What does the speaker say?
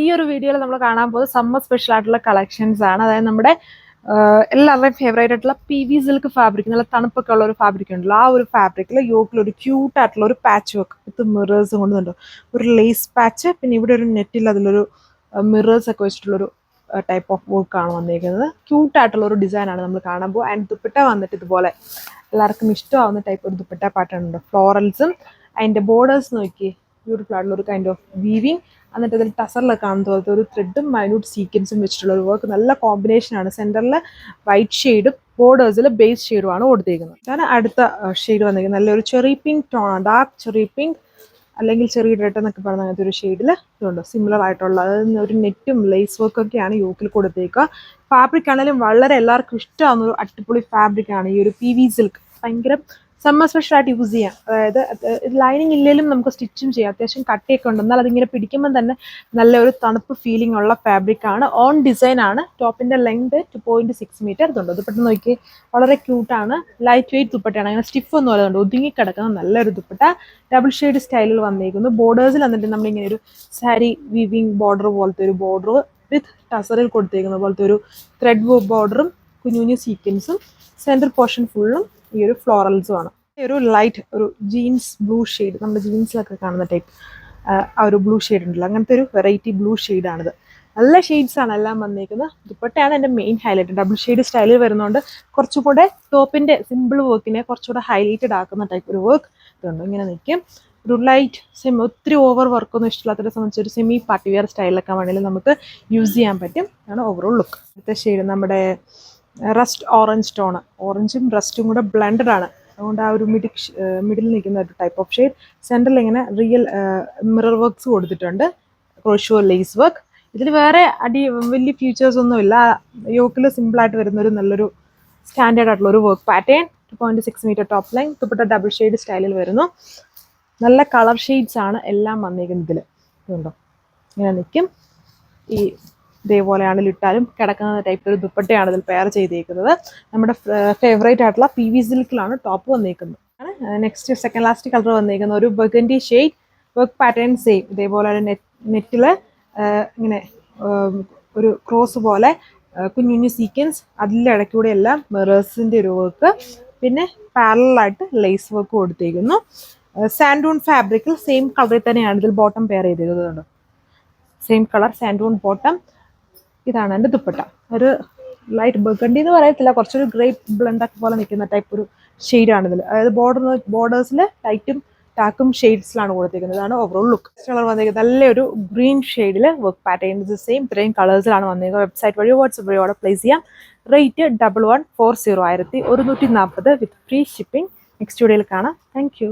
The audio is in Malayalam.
ഈ ഒരു വീഡിയോയിൽ നമ്മൾ കാണാൻ പോകുന്നത് സമ്മർ സ്പെഷ്യൽ ആയിട്ടുള്ള കളക്ഷൻസ് ആണ്. അതായത് നമ്മുടെ എല്ലാവരുടെയും ഫേവറേറ്റ് ആയിട്ടുള്ള PV സിൽക്ക് ഫാബ്രിക്, നല്ല തണുപ്പൊക്കെ ഉള്ള ഒരു ഫാബ്രിക് ഉണ്ടല്ലോ, ആ ഒരു ഫാബ്രിക്കിൽ യോക്കിൽ ഒരു ക്യൂട്ട് ആയിട്ടുള്ള ഒരു പാച്ച് വർക്ക് വിത്ത് മിറേഴ്സ് കൊണ്ടുണ്ടോ, ഒരു ലേസ് പാച്ച്, പിന്നെ ഇവിടെ ഒരു നെറ്റിൽ അതിലൊരു മിറേഴ്സ് ഒക്കെ വെച്ചിട്ടുള്ളൊരു ടൈപ്പ് ഓഫ് വർക്കാണ് വന്നിരിക്കുന്നത്. ക്യൂട്ടായിട്ടുള്ള ഒരു ഡിസൈനാണ് നമ്മൾ കാണാൻ പോകുക. ആൻഡ് ദുപ്പട്ട വന്നിട്ട് ഇതുപോലെ എല്ലാവർക്കും ഇഷ്ടമാവുന്ന ടൈപ്പ് ഒരു ദുപ്പട്ട പാറ്റേൺ ഉണ്ട്. ഫ്ലോറൽസും അതിൻ്റെ ബോർഡേഴ്സ് നോക്കി ബ്യൂട്ടിഫുൾ ആയിട്ടുള്ള ഒരു കൈൻഡ് ഓഫ് വീവിങ്, എന്നിട്ട് അതിൽ ടസറിലൊക്കെ കാണുന്ന പോലത്തെ ഒരു ത്രെഡും മൈന്യൂട്ട് സീക്വൻസും വെച്ചിട്ടുള്ള ഒരു വർക്ക്. നല്ല കോമ്പിനേഷനാണ്. സെൻറ്ററിൽ വൈറ്റ് ഷെയ്ഡും ബോർഡേഴ്സിൽ ബേസ് ഷെയ്ഡുമാണ് കൊടുത്തിരിക്കുന്നത്. ഞാൻ അടുത്ത ഷെയ്ഡ് വന്നിരിക്കുന്നത് നല്ലൊരു ചെറി പിങ്ക് ടോണാണ്, ഡാർക്ക് ചെറി പിങ്ക് അല്ലെങ്കിൽ ചെറിയ റെഡ് എന്നൊക്കെ പറയുന്ന അങ്ങനത്തെ ഒരു ഷെയ്ഡിൽ ഇതുണ്ട്. സിമിലർ ആയിട്ടുള്ള അതായത് ഒരു നെറ്റും ലേസ് വർക്കൊക്കെയാണ് യോക്കിൽ കൊടുത്തേക്കുക. ഫാബ്രിക് ആണെങ്കിലും വളരെ എല്ലാവർക്കും ഇഷ്ടമാകുന്ന ഒരു അടിപൊളി ഫാബ്രിക്കാണ് ഈ ഒരു PV സിൽക്ക്. ഭയങ്കര സമ്മർ സ്പെഷ്യൽ ആയിട്ട് യൂസ് ചെയ്യാം. അതായത് ലൈനിങ് ഇല്ലെങ്കിലും നമുക്ക് സ്റ്റിച്ചും ചെയ്യാം. അത്യാവശ്യം കട്ടിയൊക്കെ ഉണ്ട്, എന്നാൽ അതിങ്ങനെ പിടിക്കുമ്പോൾ തന്നെ നല്ലൊരു തണുപ്പ് ഫീലിംഗ് ഉള്ള ഫാബ്രിക്കാണ്. ഓൺ ഡിസൈൻ ആണ്. ടോപ്പിന്റെ ലെങ്ത് 2.6 മീറ്റർ ഇതുണ്ട്. ദുപ്പട്ട നോക്കി വളരെ ക്യൂട്ടാണ്. ലൈറ്റ് വെയിറ്റ് ദുപ്പട്ടയാണ്. അങ്ങനെ സ്റ്റിഫ് ഒന്നും അല്ലതുണ്ട്, ഒതുങ്ങിക്കിടക്കുന്ന നല്ലൊരു ദുപ്പട്ട. ഡബിൾ ഷെയ്ഡ് സ്റ്റൈലിൽ വന്നിരിക്കുന്നു. ബോർഡേഴ്സിൽ എന്നിട്ട് നമ്മളിങ്ങനെ ഒരു സാരി വീവിങ് ബോർഡർ പോലത്തെ ഒരു ബോർഡർ വിത്ത് ടസറിൽ കൊടുത്തിരിക്കുന്ന പോലത്തെ ഒരു ത്രെഡ് ബോർഡറും കുഞ്ഞു കുഞ്ഞു സീക്വൻസും സെൻട്രൽ പോർഷൻ ഫുള്ളും ഈ ഒരു ഫ്ലോറൽസും ആണ്. ഒരു ലൈറ്റ് ഒരു ജീൻസ് ബ്ലൂ ഷെയ്ഡ്, നമ്മുടെ ജീൻസിലൊക്കെ കാണുന്ന ടൈപ്പ് ആ ഒരു ബ്ലൂ ഷെയ്ഡ് ഉണ്ടല്ലോ, അങ്ങനത്തെ ഒരു വെറൈറ്റി ബ്ലൂ ഷെയ്ഡാണിത്. നല്ല ഷെയ്ഡ്സ് ആണ് എല്ലാം വന്നിരിക്കുന്നത്. ദുപ്പട്ടയാണ് എൻ്റെ മെയിൻ ഹൈലൈറ്റ്. ഡബിൾ ഷെയ്ഡ് സ്റ്റൈലിൽ വരുന്നതുകൊണ്ട് കുറച്ചുകൂടെ ടോപ്പിൻ്റെ സിമ്പിൾ വർക്കിനെ കുറച്ചുകൂടെ ഹൈലൈറ്റഡ് ആക്കുന്ന ടൈപ്പ് ഒരു വർക്ക് ഇതുണ്ട്. ഇങ്ങനെ നിൽക്കും. ഒരു ലൈറ്റ് ഒത്തിരി ഓവർ വർക്കൊന്നും ഇഷ്ടമില്ലാത്തവരെ സംബന്ധിച്ച് ഒരു സെമി പാർട്ടി വെയർ സ്റ്റൈലൊക്കെ വേണമെങ്കിൽ നമുക്ക് യൂസ് ചെയ്യാൻ പറ്റും. ആണ് ഓവറോൾ ലുക്ക്. അടുത്ത ഷെയ്ഡ് നമ്മുടെ റസ്റ്റ് ഓറഞ്ച് ടോണ്. ഓറഞ്ചും റസ്റ്റും കൂടെ ബ്ലെൻഡഡ് ആണ്. അതുകൊണ്ട് ആ ഒരു മിഡിൽ നിൽക്കുന്ന ഒരു ടൈപ്പ് ഓഫ് ഷെയ്ഡ്. സെൻറ്ററിൽ ഇങ്ങനെ റിയൽ മിറർ വർക്ക്സ് കൊടുത്തിട്ടുണ്ട്, ക്രോഷ്യോ ലേസ് വർക്ക്. ഇതിൽ വേറെ വലിയ ഫീച്ചേഴ്സ് ഒന്നുമില്ല. യോക്കിൽ സിമ്പിളായിട്ട് വരുന്നൊരു നല്ലൊരു സ്റ്റാൻഡേർഡ് ആയിട്ടുള്ള ഒരു work pattern. 2.6 metre top line. Dupatta double shade സ്റ്റൈലിൽ വരുന്നു. നല്ല കളർ ഷെയ്ഡ്സ് ആണ് എല്ലാം വന്നിരിക്കുന്നത്. ഇതിൽ ഇതുണ്ടോ, ഇങ്ങനെ നിൽക്കും. ഈ ഇതേപോലെയാണ് ഇട്ടാലും കിടക്കുന്ന ടൈപ്പ് ഒരു ദുപ്പട്ടയാണ് ഇതിൽ പെയർ ചെയ്തേക്കുന്നത്. നമ്മുടെ ഫേവറേറ്റ് ആയിട്ടുള്ള PV സിൽക്കിലാണ് ടോപ്പ് വന്നിരിക്കുന്നത്. നെക്സ്റ്റ് സെക്കൻഡ് ലാസ്റ്റ് കളർ വന്നിരിക്കുന്ന ഒരു burgundy shade. Work pattern same. ഇതേപോലെ ഒരു നെറ്റിൽ ഇങ്ങനെ ഒരു ക്രോസ് പോലെ കുഞ്ഞു കുഞ്ഞു സീക്വൻസ്, അതിൻ്റെ ഇടയ്ക്കൂടെ എല്ലാം മിറേഴ്സിൻ്റെ ഒരു വർക്ക്, പിന്നെ പാരലായിട്ട് ലേസ് വർക്ക് കൊടുത്തിരിക്കുന്നു. സാൻഡൂൺ ഫാബ്രിക്കിൽ സെയിം കളറിൽ തന്നെയാണ് ഇതിൽ ബോട്ടം പെയർ ചെയ്തിരിക്കുന്നത്. സെയിം കളർ സാൻഡൂൺ ബോട്ടം. ഇതാണ് എൻ്റെ ദുപ്പട്ട. ഒരു ലൈറ്റ് ബർഗണ്ടി എന്ന് പറയത്തില്ല, കുറച്ചൊരു ഗ്രേപ്പ് ബ്ലെൻഡൊക്കെ പോലെ നിൽക്കുന്ന ടൈപ്പ് ഒരു ഷെയ്ഡാണ് ഇതിൽ. അതായത് ബോർഡേഴ്സിൽ ലൈറ്റും ടാക്കും ഷെയ്ഡ്സിലാണ് കൊടുത്തിരിക്കുന്നത്. ഇതാണ് ഓവറോൾ ലുക്ക്. കളർ വന്നിരിക്കുന്നത് നല്ലൊരു ഗ്രീൻ ഷെയ്ഡിൽ വർക്ക് പാറ്റേൺ സെയിം ഇത്രയും കളേഴ്സിലാണ് വന്നിരിക്കുന്നത്. വെബ്സൈറ്റ് വഴി വാട്സ്ആപ്പ് വഴി ഓർഡർ പ്ലേസ് ചെയ്യാം. റേറ്റ് 1140, 1140 വിത്ത് ഫ്രീ ഷിപ്പിംഗ്. നെക്സ്റ്റ് വീഡിയോയിൽ കാണാം. Thank you.